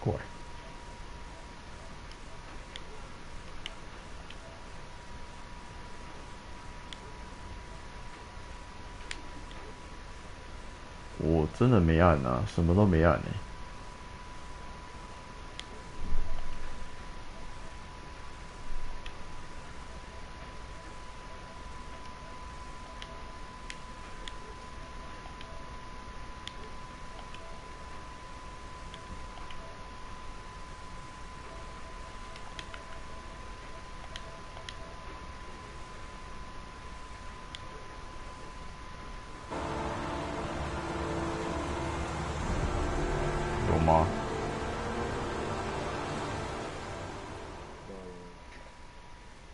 过来。我真的没按啊，什么都没按欸。有吗？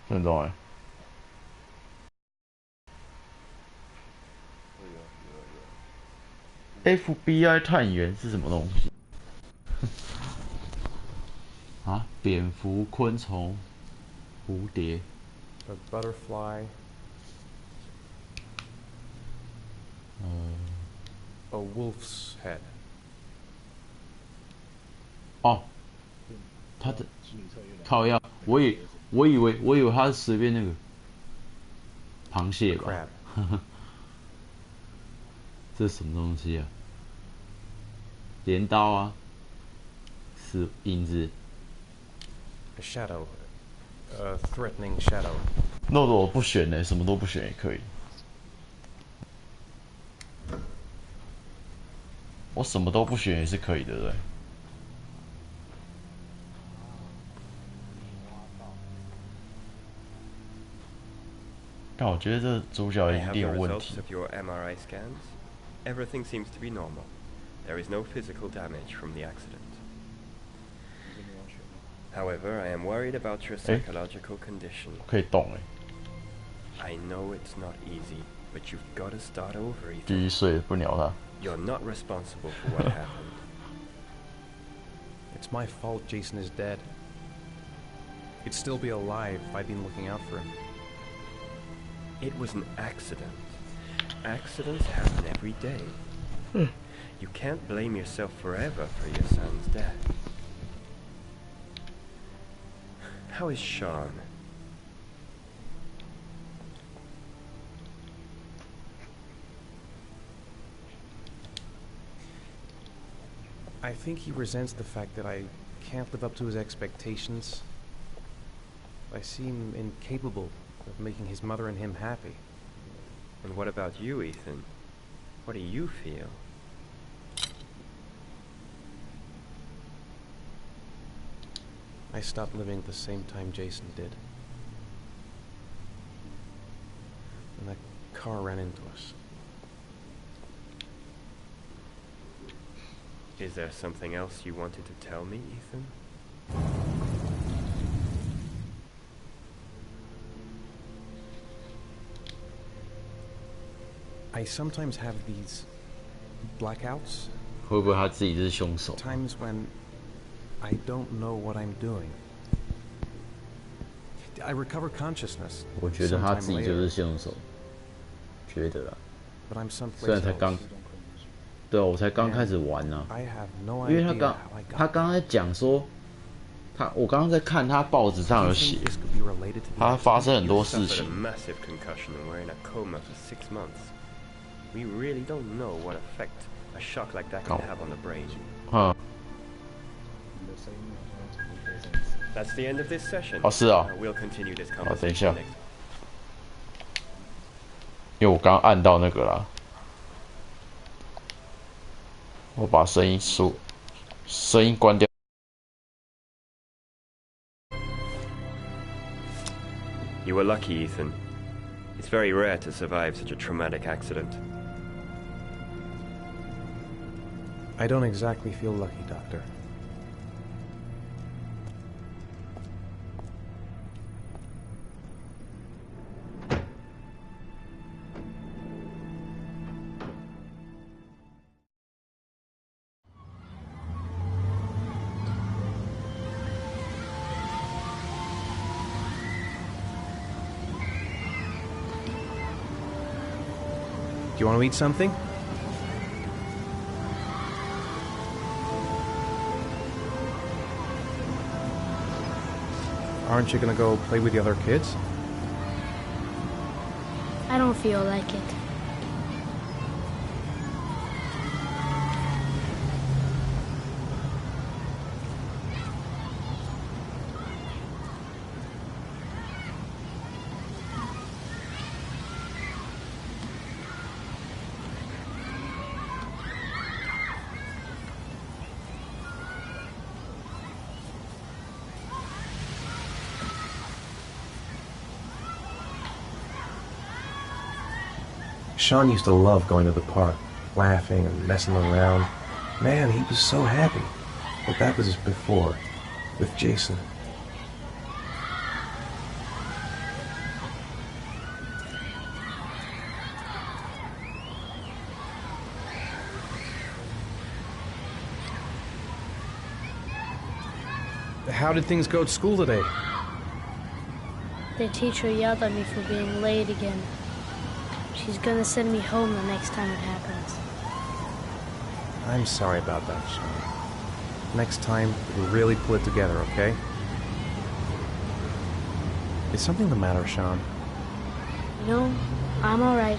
郑重哎，FBI 探员是什么东西啊？蝙蝠、昆虫、蝴蝶。A butterfly. A wolf's head. 哦，他的靠腰，我以为他是随便那个螃蟹 A 吧？ crab. 这是什么东西啊？镰刀啊，是影子。A shadow. A threatening shadow. 那我不选呢，什么都不选也可以。我什么都不选也是可以的，对不对？但我觉得这主角 I 一 have 定 the 有问 results 题。 of your MRI scans. Everything seems to be normal. There is no physical damage from the accident. However, I am worried about your psychological condition. 可以动哎。 I know it's not easy, but you've got to start over, 继 Ethan. 续睡，不鸟他。 You're not responsible for what happened. It's my fault Jason is dead. He'd still be alive if I'd been looking out for him. It was an accident. Accidents happen every day. You can't blame yourself forever for your son's death. How is Sean? I think he resents the fact that I can't live up to his expectations. I seem incapable of making his mother and him happy. And what about you, Ethan? What do you feel? I stopped living at the same time Jason did. And that car ran into us. Is there something else you wanted to tell me, Ethan? I sometimes have these blackouts. 会不会他自己是凶手？ Times when I don't know what I'm doing. I recover consciousness. 我觉得他 sometime 自己就是 later, 凶手，觉得啦。 but I'm 虽 someplace 然才刚， else. 对啊，我才刚开始玩啊。 I have no 因为 idea 他 how I got 他刚才讲说，我刚刚在看他报纸上 there. 有 Do you 写 think，this could be related to the 他 accident? 发生很 You 多事 suffered a 情。 massive concussion and were in a coma for 6 months. We really don't know what effect a shock like that can have on the brain. 嗯， That's the end of this session. 哦是啊。 We'll continue this 好，等一下 conversation next. 因为我刚按到那个啦，我把声音关掉。 You were lucky, Ethan. It's very rare to survive such a traumatic accident. I don't exactly feel lucky, Doctor. Do you want to eat something? Aren't you gonna go play with the other kids? I don't feel like it. Sean used to love going to the park, laughing and messing around. Man, he was so happy. But that was before, with Jason. How did things go at school today? The teacher yelled at me for being late again. She's gonna send me home the next time it happens. I'm sorry about that, Sean. Next time, we'll really pull it together, okay? Is something the matter, Sean? No, I'm alright.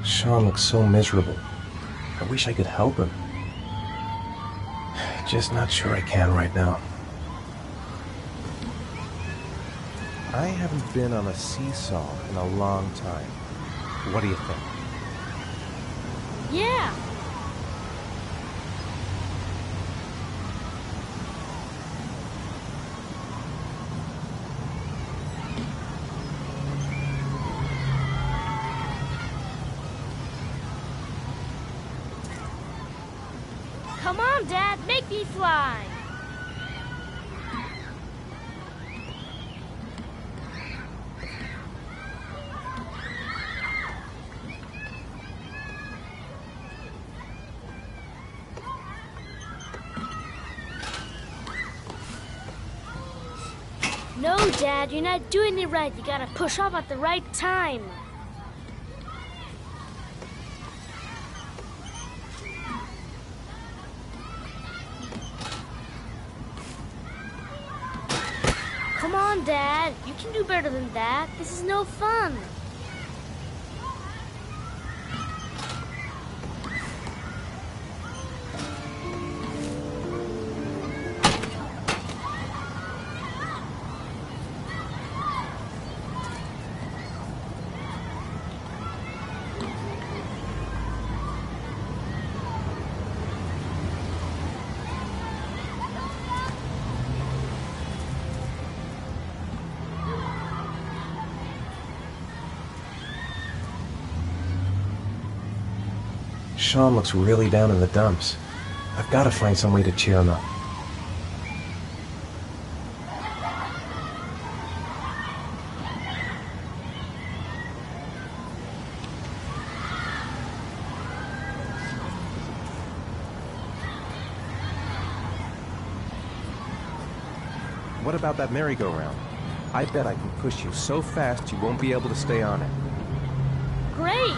Sean looks so miserable. I wish I could help him. Just not sure I can right now. I haven't been on a seesaw in a long time. What do you think? Yeah! Come on, Dad, make me fly! No, Dad, you're not doing it right. You gotta push off at the right time. Come on, Dad. You can do better than that. This is no fun. Sean looks really down in the dumps. I've got to find some way to cheer him up. What about that merry-go-round? I bet I can push you so fast you won't be able to stay on it. Great!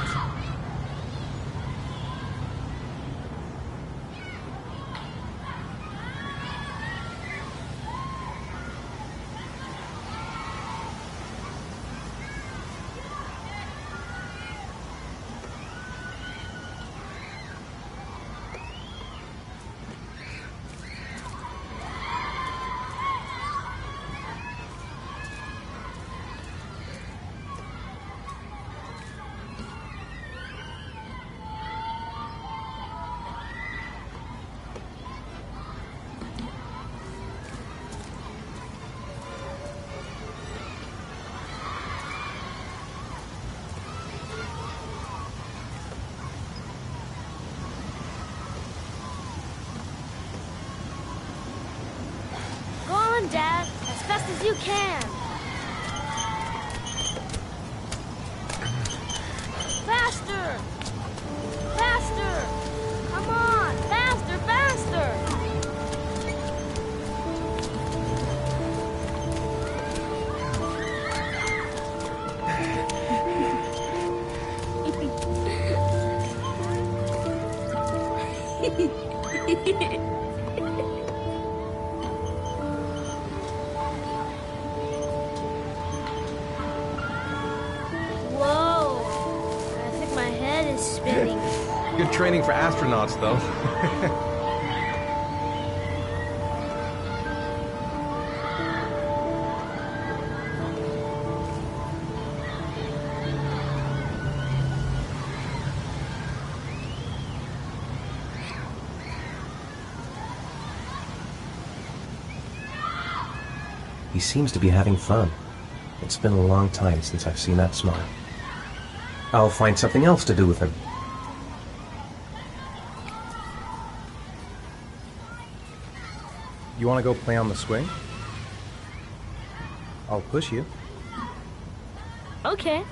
Dad, as fast as you can. Faster! Faster! Come on! Faster, faster! Whoa! I think my head is spinning. Good training for astronauts, though. He seems to be having fun. It's been a long time since I've seen that smile. I'll find something else to do with him. You want to go play on the swing? I'll push you. Okay.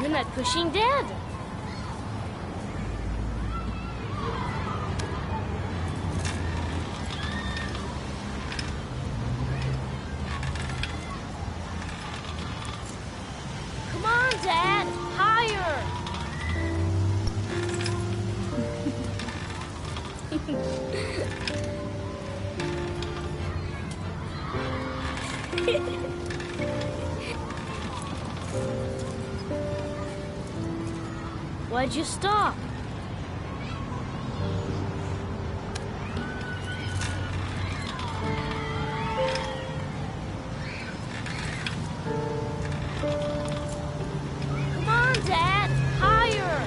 You're not pushing Dad. Come on, Dad. Higher. Why'd you stop? Come on, Dad! Higher!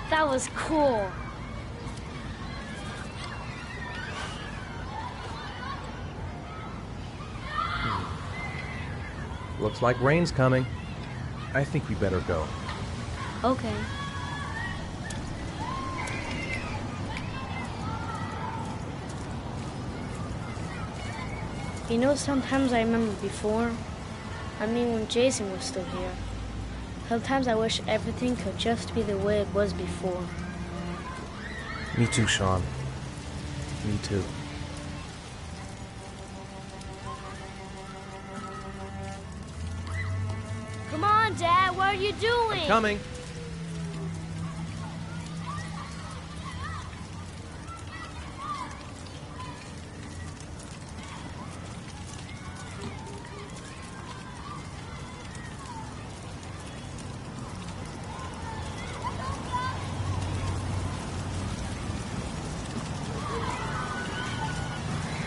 That was cool. Looks like rain's coming. I think we better go. Okay. You know, sometimes I remember before. I mean, when Jason was still here. Sometimes I wish everything could just be the way it was before. Me too, Sean. Me too. Come on, Dad, what are you doing? I'm coming.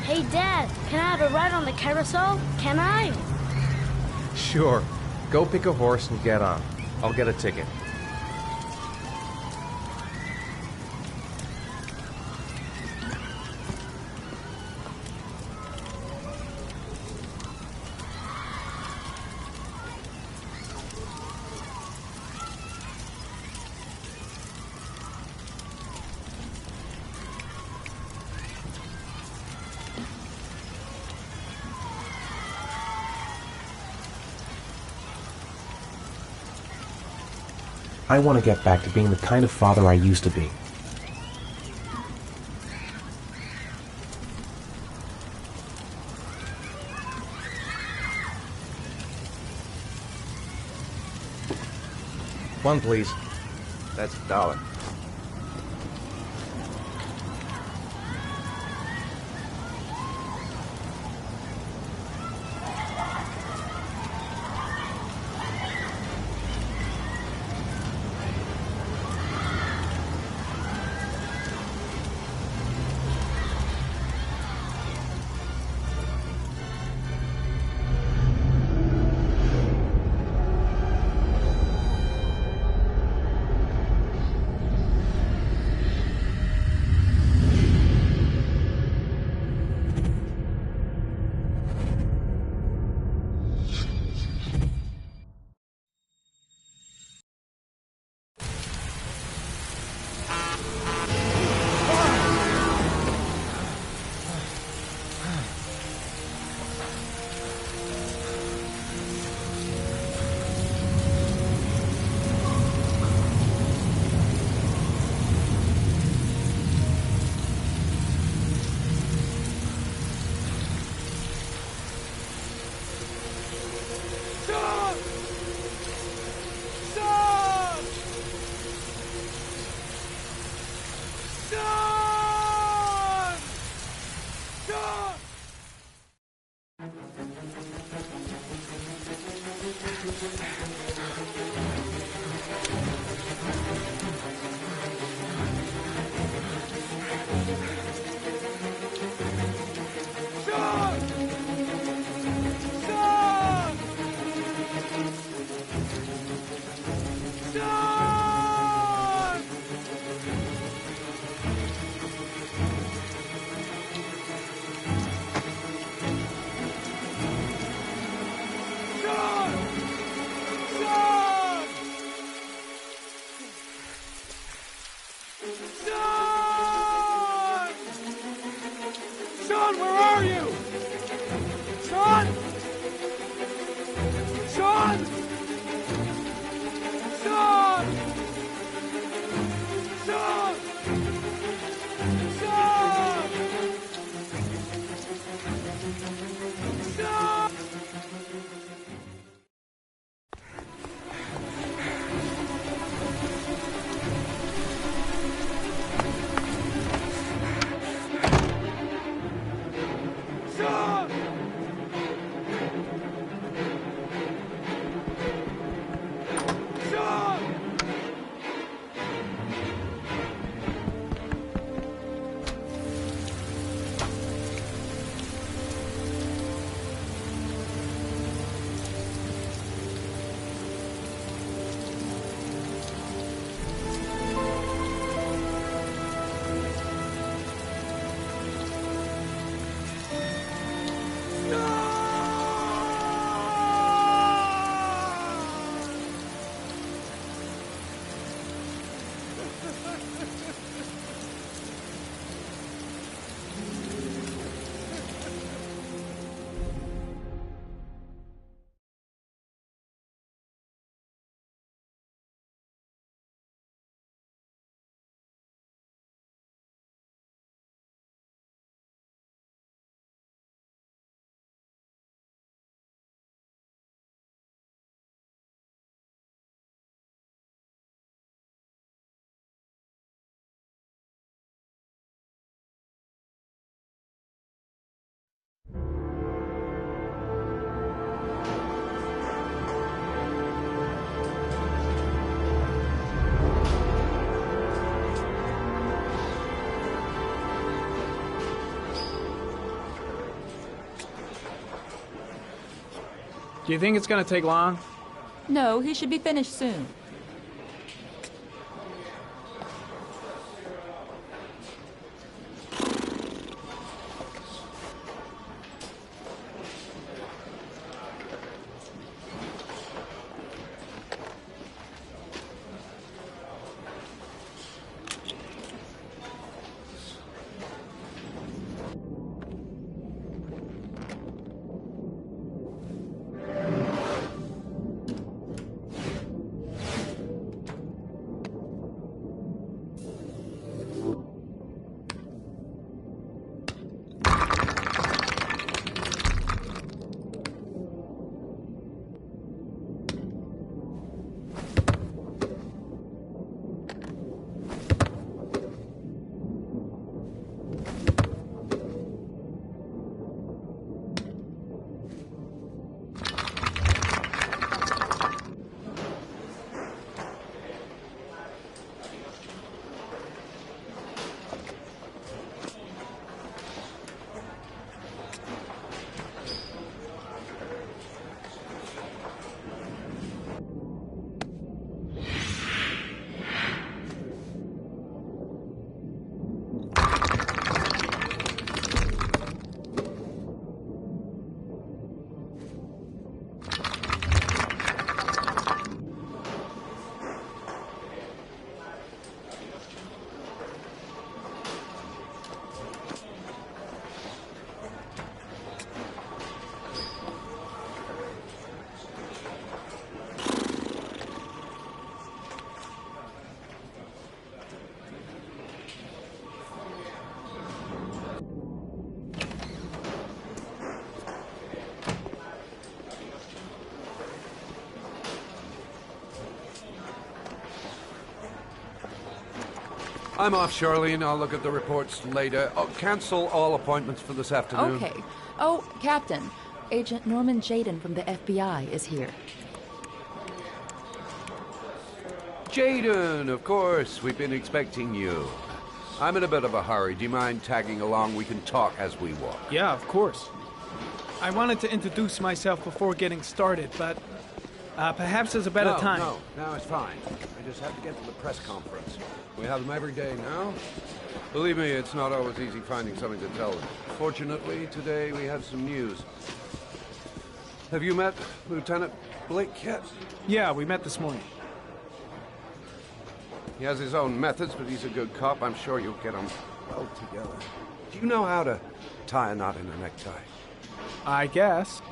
Hey, Dad, can I have a ride on the carousel? Can I? Sure. Go pick a horse and get on. I'll get a ticket. I want to get back to being the kind of father I used to be. One, please. That's $1. Sean, where are you? Sean! Sean! Sean! Sean! Sean! Sean! Sean! Sean! Do you think it's gonna take long? No, he should be finished soon. I'm off, Charlene. I'll look at the reports later. Oh, cancel all appointments for this afternoon. Okay. Oh, Captain, Agent Norman Jaden from the FBI is here. Jaden, of course. We've been expecting you. I'm in a bit of a hurry. Do you mind tagging along? We can talk as we walk. Yeah, of course. I wanted to introduce myself before getting started, but perhaps there's a better time. No, it's fine. I just have to get to the press conference. We have them every day now. Believe me, it's not always easy finding something to tell them. Fortunately, today we have some news. Have you met Lieutenant Blake yet? Yeah, we met this morning. He has his own methods, but he's a good cop. I'm sure you'll get on well together. Do you know how to tie a knot in a necktie? I guess.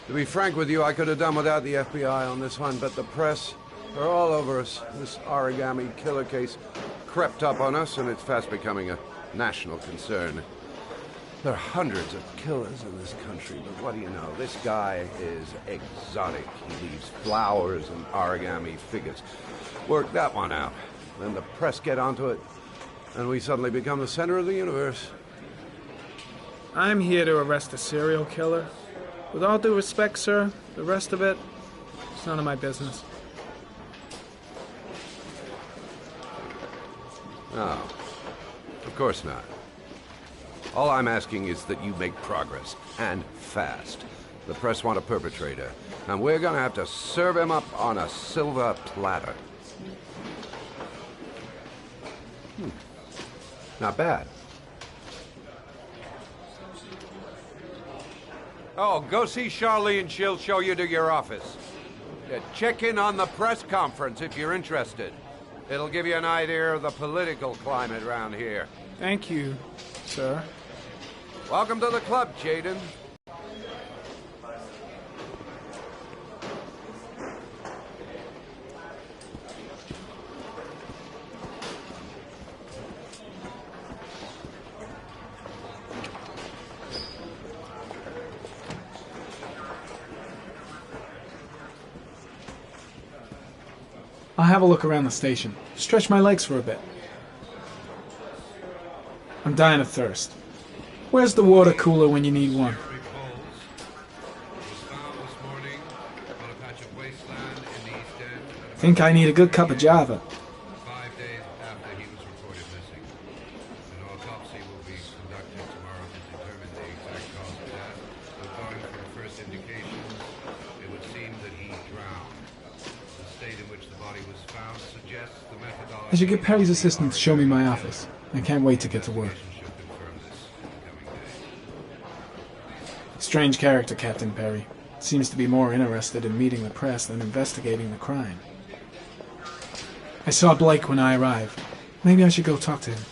To be frank with you, I could have done without the FBI on this one, but the press, they're all over us. This origami killer case crept up on us, and it's fast becoming a national concern. There are hundreds of killers in this country, but what do you know? This guy is exotic. He leaves flowers and origami figures. Work that one out. Then the press get onto it, and we suddenly become the center of the universe. I'm here to arrest a serial killer. With all due respect, sir, the rest of it, it's none of my business. No, of course not. All I'm asking is that you make progress, and fast. The press want a perpetrator, and we're gonna have to serve him up on a silver platter. Not bad. Oh, go see Charlene. She'll show you to your office. Yeah, check in on the press conference if you're interested. It'll give you an idea of the political climate around here. Thank you, sir. Welcome to the club, Jaden. I'll have a look around the station. Stretch my legs for a bit. I'm dying of thirst. Where's the water cooler when you need one? Think I need a good cup of Java. 5 days after he was reported missing. An autopsy will be conducted tomorrow to determine the exact cause of death. According to the first indications, it would seem that he drowned. The state in which the body was found suggests the methodology... I should get Perry's assistant to show me my office. I can't wait to get to work. Strange character, Captain Perry. Seems to be more interested in meeting the press than investigating the crime. I saw Blake when I arrived. Maybe I should go talk to him.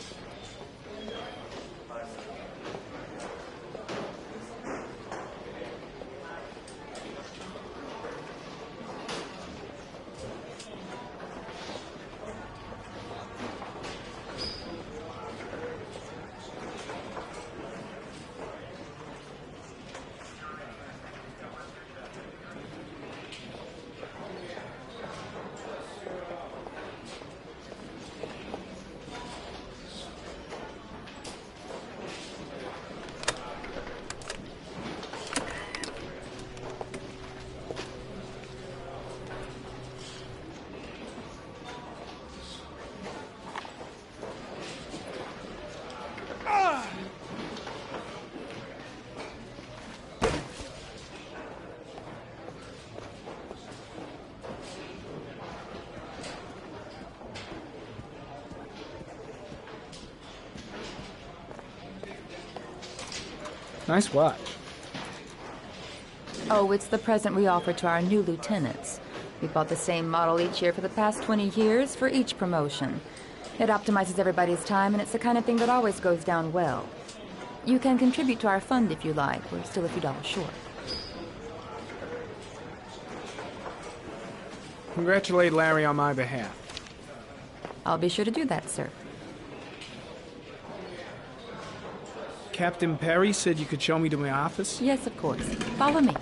Nice watch. Oh, it's the present we offer to our new lieutenants. We bought the same model each year for the past 20 years for each promotion. It optimizes everybody's time, and it's the kind of thing that always goes down well. You can contribute to our fund if you like. We're still a few dollars short. Congratulate Larry on my behalf. I'll be sure to do that, sir. Captain Perry said you could show me to my office? Yes, of course. Follow me.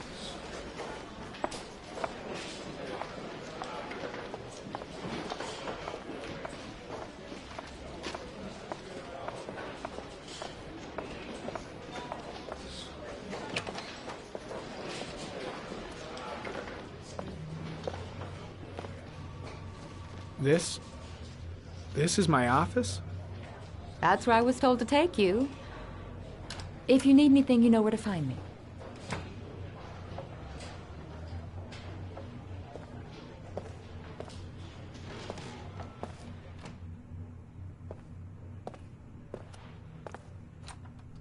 This is my office? That's where I was told to take you. If you need anything, you know where to find me.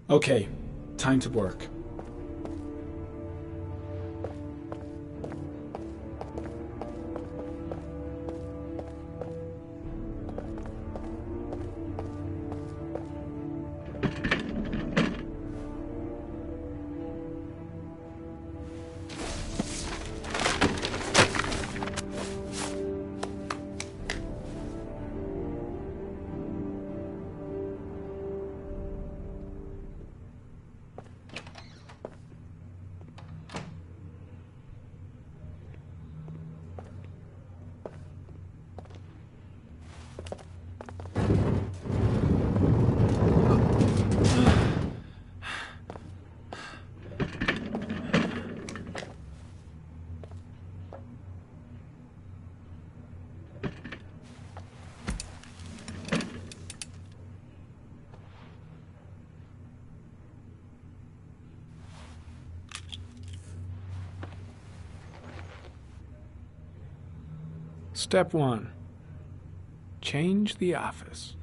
Okay, time to work. Step 1. Change the office.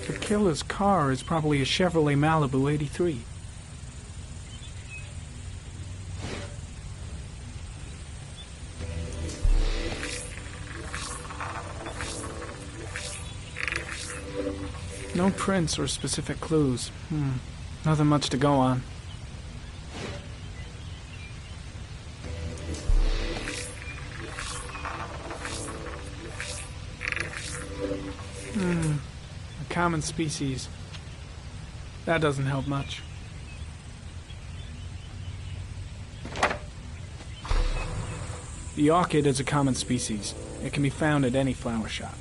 The killer's car is probably a Chevrolet Malibu 83. No prints or specific clues. Nothing much to go on. A common species. That doesn't help much. The orchid is a common species. It can be found at any flower shop.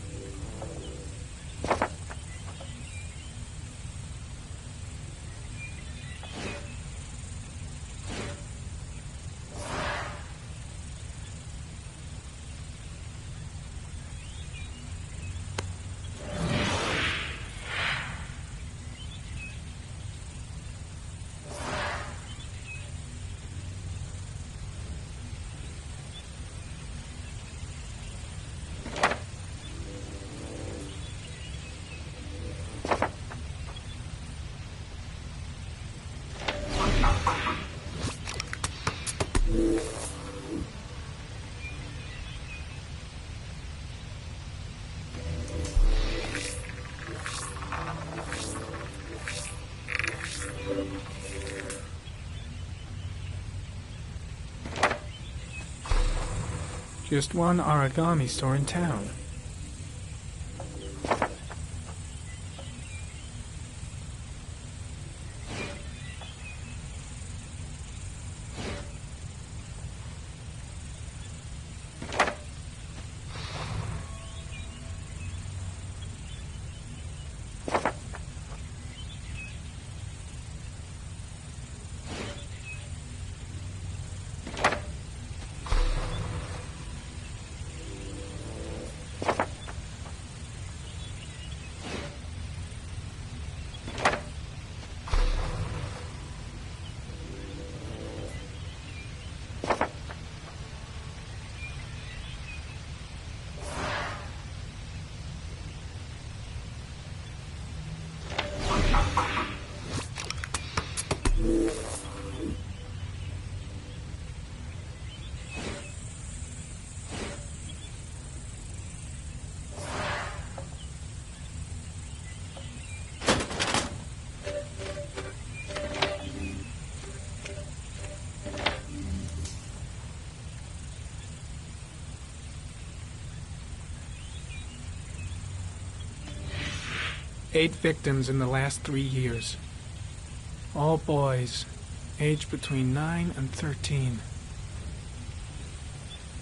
Just one origami store in town. 8 victims in the last 3 years. All boys, aged between 9 and 13.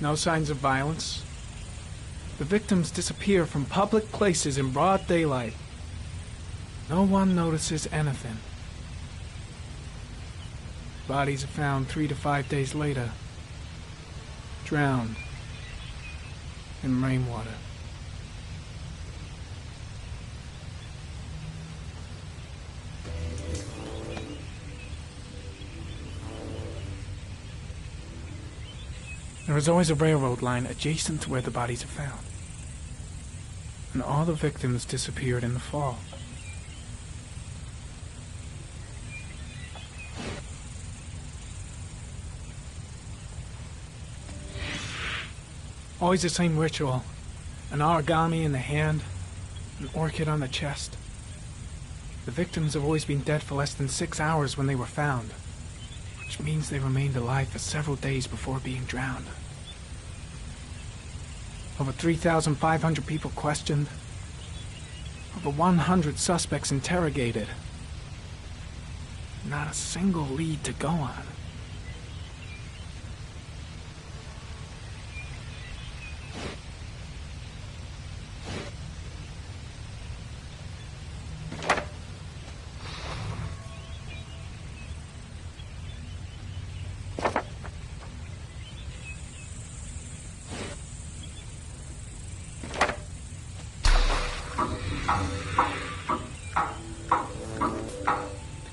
No signs of violence. The victims disappear from public places in broad daylight. No one notices anything. Bodies are found 3 to 5 days later, drowned in rainwater. There is always a railroad line adjacent to where the bodies are found. And all the victims disappeared in the fall. Always the same ritual. An origami in the hand, an orchid on the chest. The victims have always been dead for less than 6 hours when they were found, which means they remained alive for several days before being drowned. Over 3,500 people questioned. Over 100 suspects interrogated. Not a single lead to go on.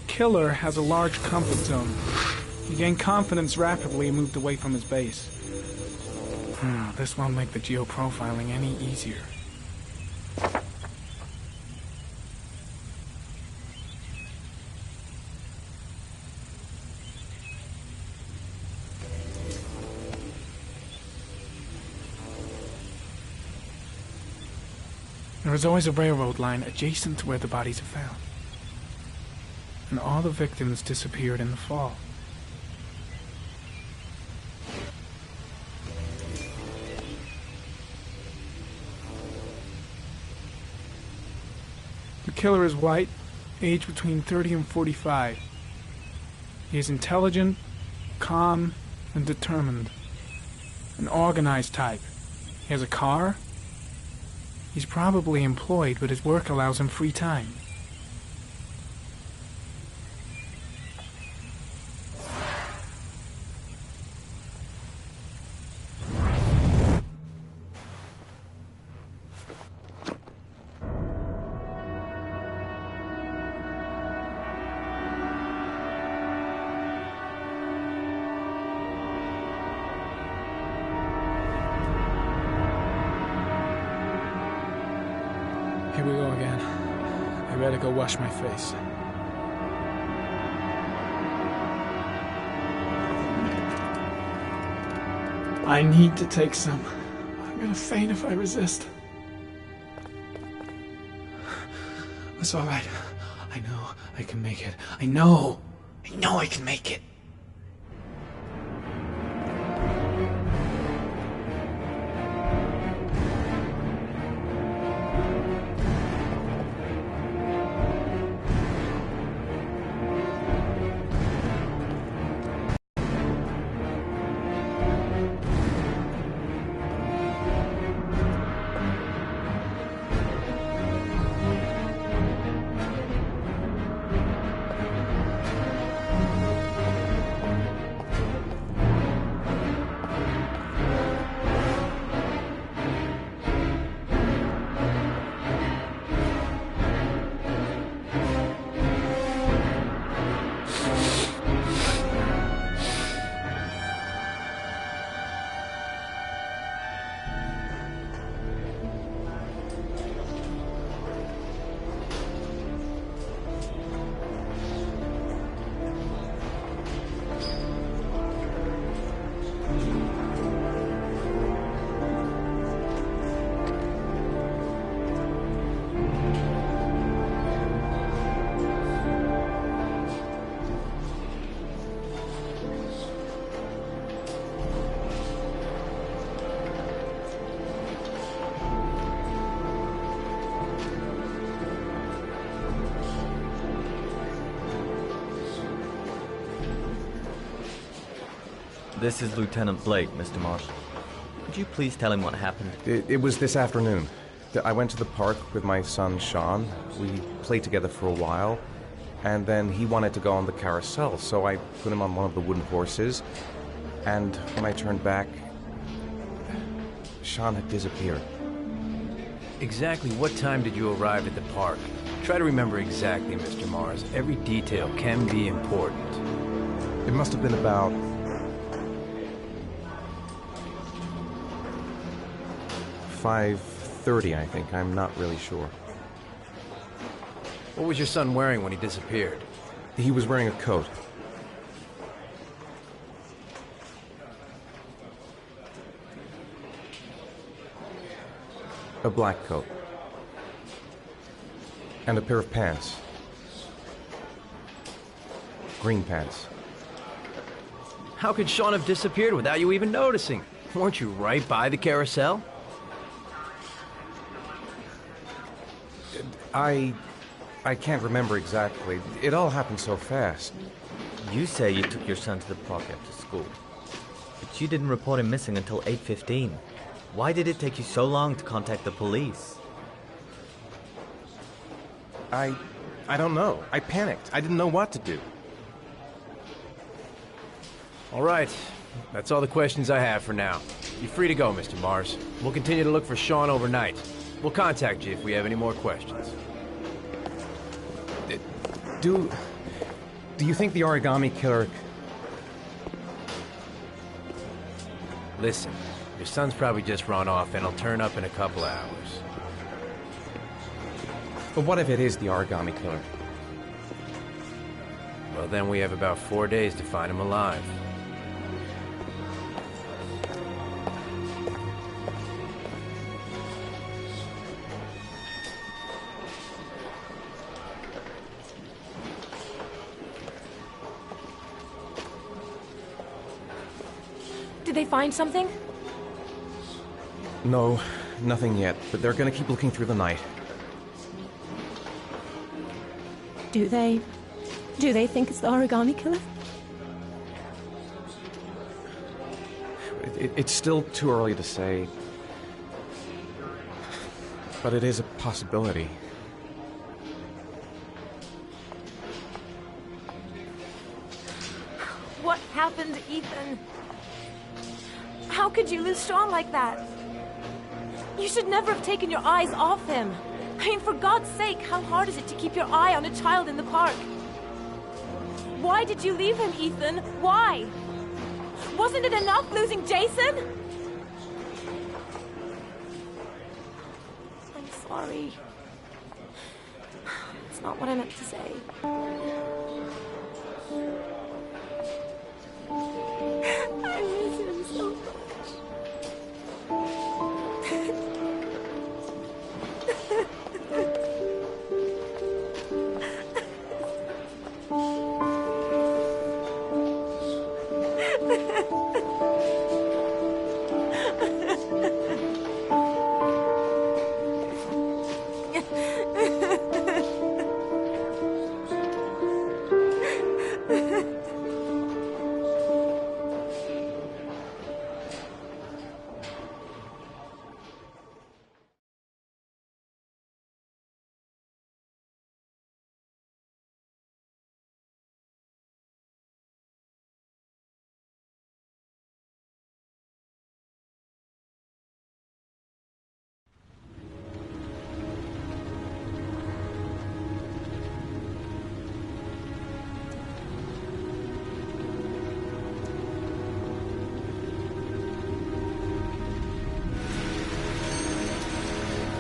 The killer has a large comfort zone. He gained confidence rapidly and moved away from his base. This won't make the geoprofiling any easier. There is always a railroad line adjacent to where the bodies are found. And all the victims disappeared in the fall. The killer is white, aged between 30 and 45. He is intelligent, calm, and determined. An organized type. He has a car. He's probably employed, but his work allows him free time. Here we go again. I better go wash my face. I need to take some. I'm gonna faint if I resist. It's all right. I know I can make it. I know I can make it. This is Lieutenant Blake, Mr. Marshall. Could you please tell him what happened? It was this afternoon. I went to the park with my son, Sean. We played together for a while, and then he wanted to go on the carousel, so I put him on one of the wooden horses, and when I turned back, Sean had disappeared. Exactly what time did you arrive at the park? Try to remember exactly, Mr. Mars. Every detail can be important. It must have been about 5:30, I think. I'm not really sure. What was your son wearing when he disappeared? He was wearing a coat. A black coat. And a pair of pants. Green pants. How could Sean have disappeared without you even noticing? Weren't you right by the carousel? I can't remember exactly. It all happened so fast. You say you took your son to the park after school, but you didn't report him missing until 8:15. Why did it take you so long to contact the police? I don't know. I panicked. I didn't know what to do. All right. That's all the questions I have for now. You're free to go, Mr. Mars. We'll continue to look for Sean overnight. We'll contact you if we have any more questions. Do you think the origami killer... Listen, your son's probably just run off and he'll turn up in a couple hours. But what if it is the origami killer? Well, then we have about 4 days to find him alive. Did they find something? No, nothing yet, but they're gonna keep looking through the night. Do they think it's the origami killer? It's still too early to say, but it is a possibility. What happened, Ethan? How could you lose Sean like that? You should never have taken your eyes off him. I mean, for God's sake, how hard is it to keep your eye on a child in the park? Why did you leave him, Ethan? Why? Wasn't it enough losing Jason? I'm sorry. It's not what I meant to say. I miss him so much.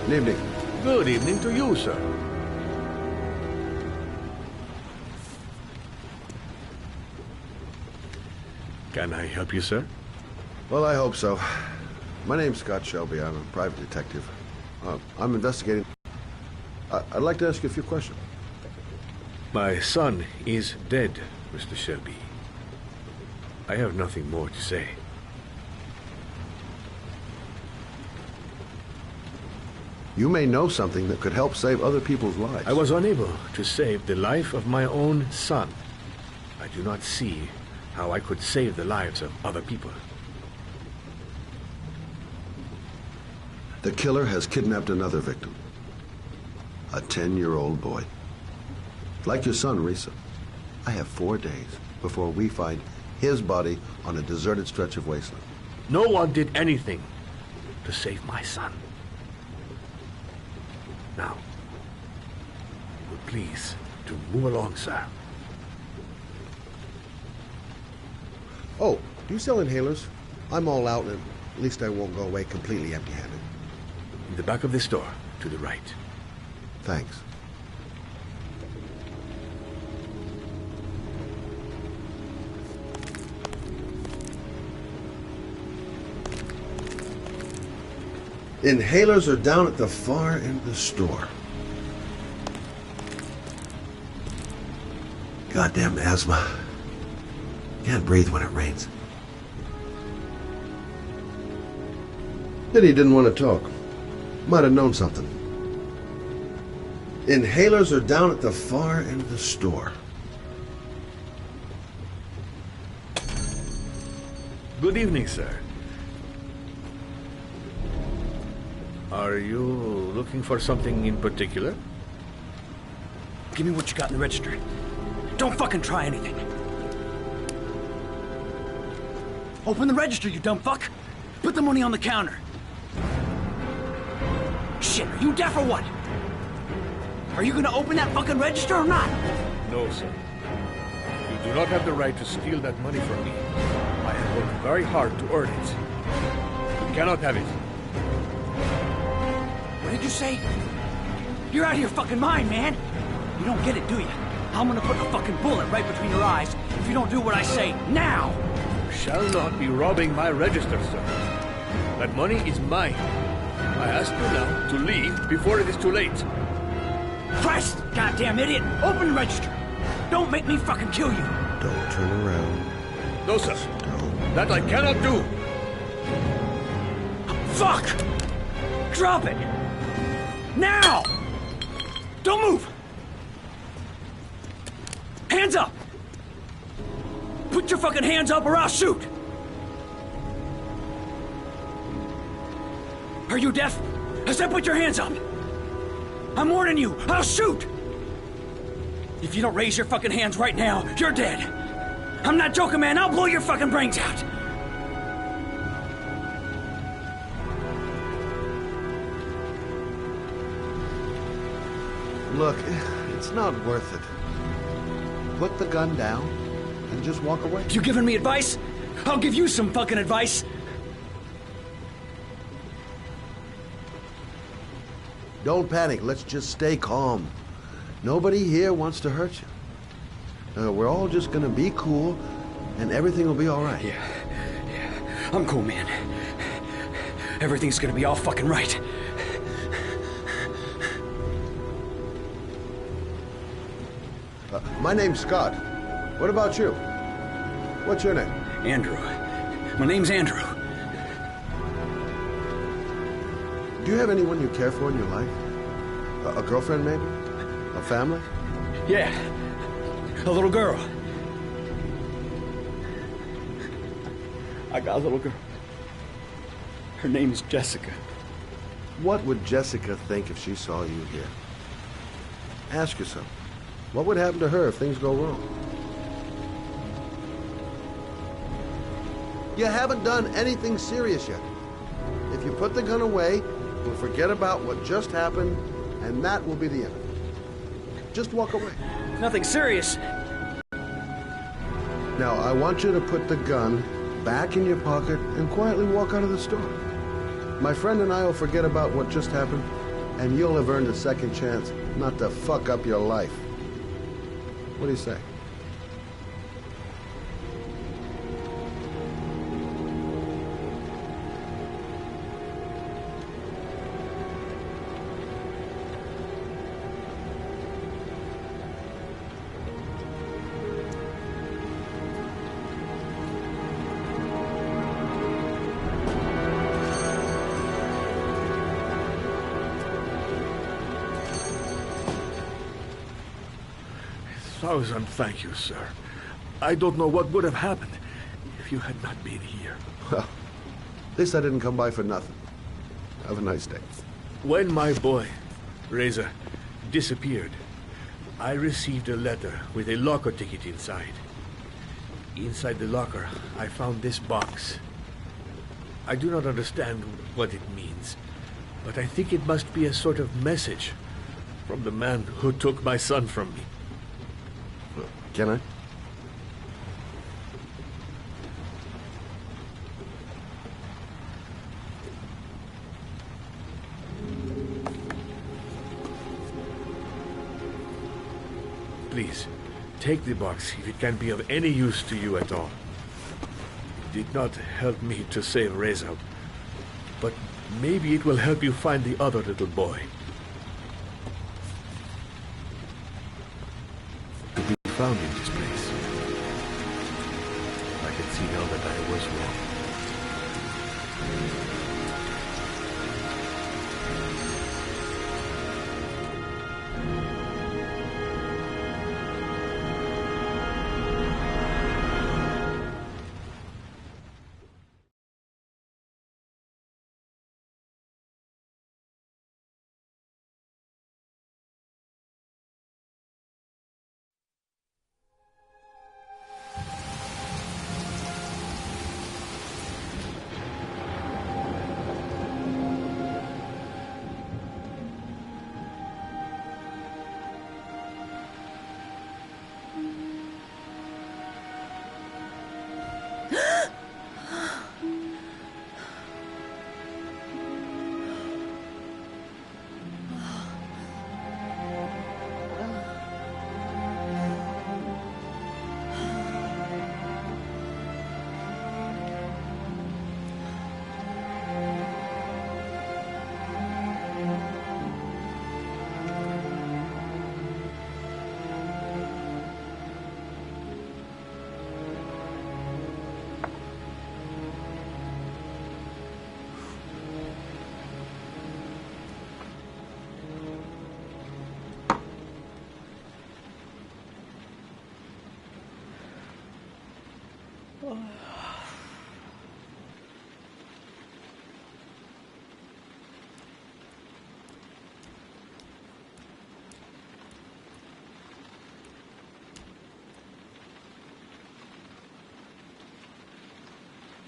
Good evening. Good evening to you, sir. Can I help you, sir? Well, I hope so. My name's Scott Shelby. I'm a private detective. I'm investigating. I'd like to ask you a few questions. My son is dead, Mr. Shelby. I have nothing more to say. You may know something that could help save other people's lives. I was unable to save the life of my own son. I do not see how I could save the lives of other people. The killer has kidnapped another victim. A 10-year-old boy. Like your son, Risa. I have 4 days before we find his body on a deserted stretch of wasteland. No one did anything to save my son. Now, please, to move along, sir. Oh, do you sell inhalers? I'm all out, and at least I won't go away completely empty-handed. In the back of the store, to the right. Thanks. Inhalers are down at the far end of the store. Goddamn asthma. Can't breathe when it rains. Then he didn't want to talk. Might have known something. Inhalers are down at the far end of the store. Good evening, sir. Are you looking for something in particular? Give me what you got in the register. Don't fucking try anything. Open the register, you dumb fuck. Put the money on the counter. Shit, are you deaf or what? Are you gonna open that fucking register or not? No, sir. You do not have the right to steal that money from me. I have worked very hard to earn it. You cannot have it. What did you say? You're out of your fucking mind, man. You don't get it, do you? I'm gonna put a fucking bullet right between your eyes if you don't do what I say now. You shall not be robbing my register, sir. That money is mine. I ask you now to leave before it is too late. Christ, goddamn idiot! Open the register. Don't make me fucking kill you. Don't turn around. No, sir. Don't. That I cannot do. Fuck! Drop it! Now! Don't move! Hands up! Put your fucking hands up or I'll shoot! Are you deaf? I said put your hands up! I'm warning you, I'll shoot! If you don't raise your fucking hands right now, you're dead! I'm not joking, man, I'll blow your fucking brains out! Look, it's not worth it. Put the gun down and just walk away. You giving me advice? I'll give you some fucking advice. Don't panic. Let's just stay calm. Nobody here wants to hurt you. We're all just gonna be cool, and everything will be all right. Yeah. I'm cool, man. Everything's gonna be all fucking right. My name's Scott. What about you? What's your name? Andrew. My name's Andrew. Do you have anyone you care for in your life? A girlfriend, maybe? A family? Yeah. A little girl. I got a little girl. Her name's Jessica. What would Jessica think if she saw you here? Ask yourself. What would happen to her if things go wrong? You haven't done anything serious yet. If you put the gun away, we'll forget about what just happened, and that will be the end. Just walk away. Nothing serious. Now, I want you to put the gun back in your pocket and quietly walk out of the store. My friend and I will forget about what just happened, and you'll have earned a second chance not to fuck up your life. What do you say? Thousand thank you, sir. I don't know what would have happened if you had not been here. Well, at least I didn't come by for nothing. Have a nice day. When my boy, Reza, disappeared, I received a letter with a locker ticket inside. Inside the locker, I found this box. I do not understand what it means, but I think it must be a sort of message from the man who took my son from me. Can I? Please, take the box if it can be of any use to you at all. It did not help me to save Reza, but maybe it will help you find the other little boy. To be found in this place. I can see now that I was wrong.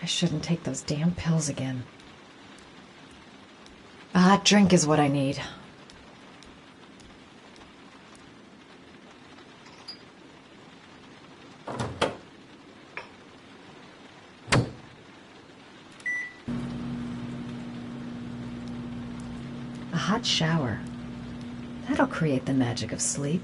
I shouldn't take those damn pills again. A hot drink is what I need. A hot shower. That'll create the magic of sleep.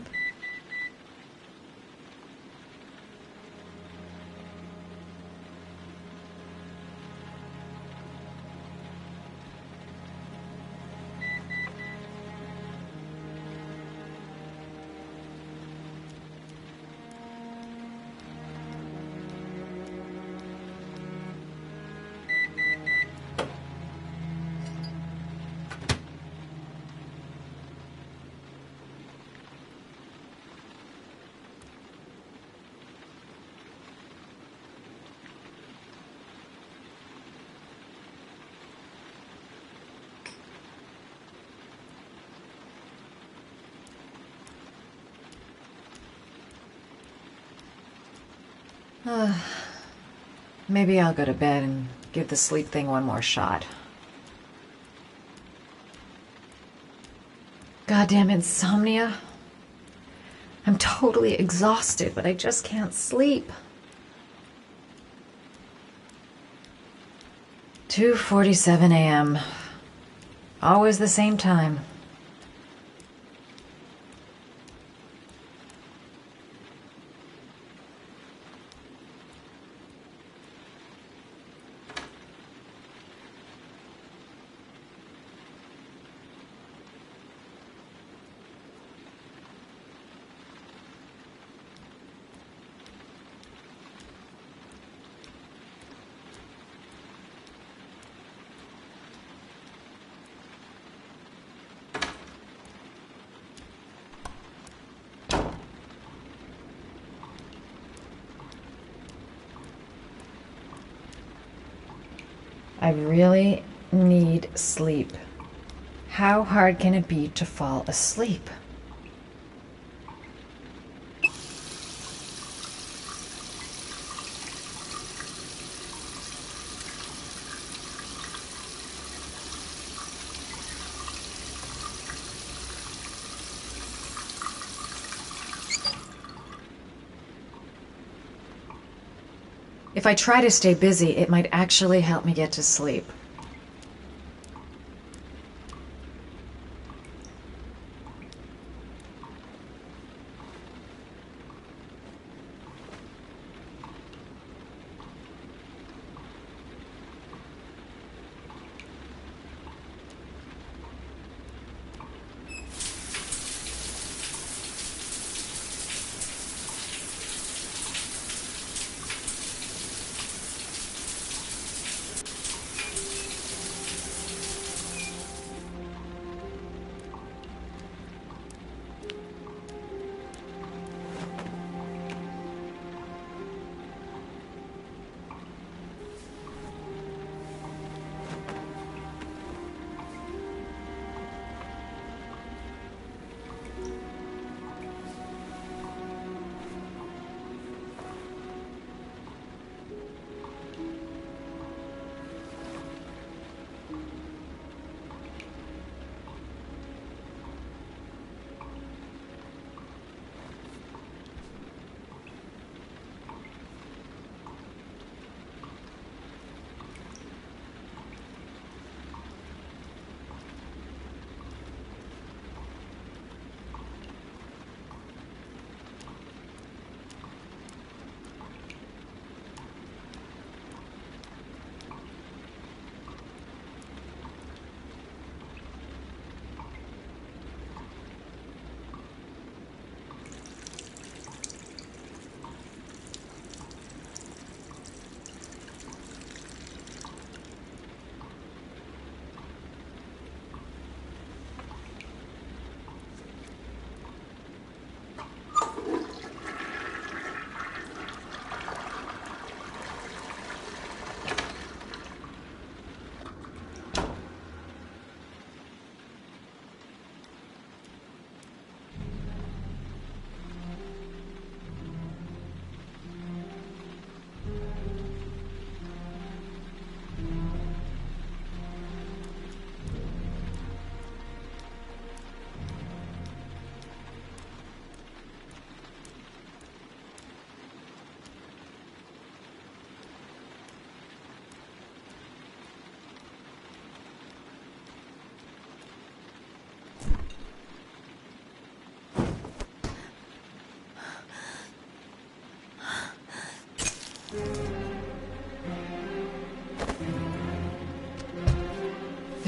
Maybe I'll go to bed and give the sleep thing one more shot. Goddamn insomnia. I'm totally exhausted, but I just can't sleep. 2:47 a.m. Always the same time. I really need sleep. How hard can it be to fall asleep? If I try to stay busy, it might actually help me get to sleep.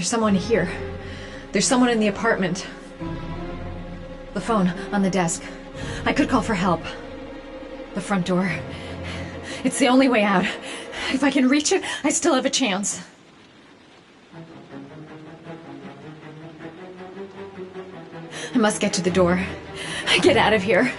There's someone here. There's someone in the apartment. The phone on the desk. I could call for help. The front door. It's the only way out. If I can reach it, I still have a chance. I must get to the door. Get out of here.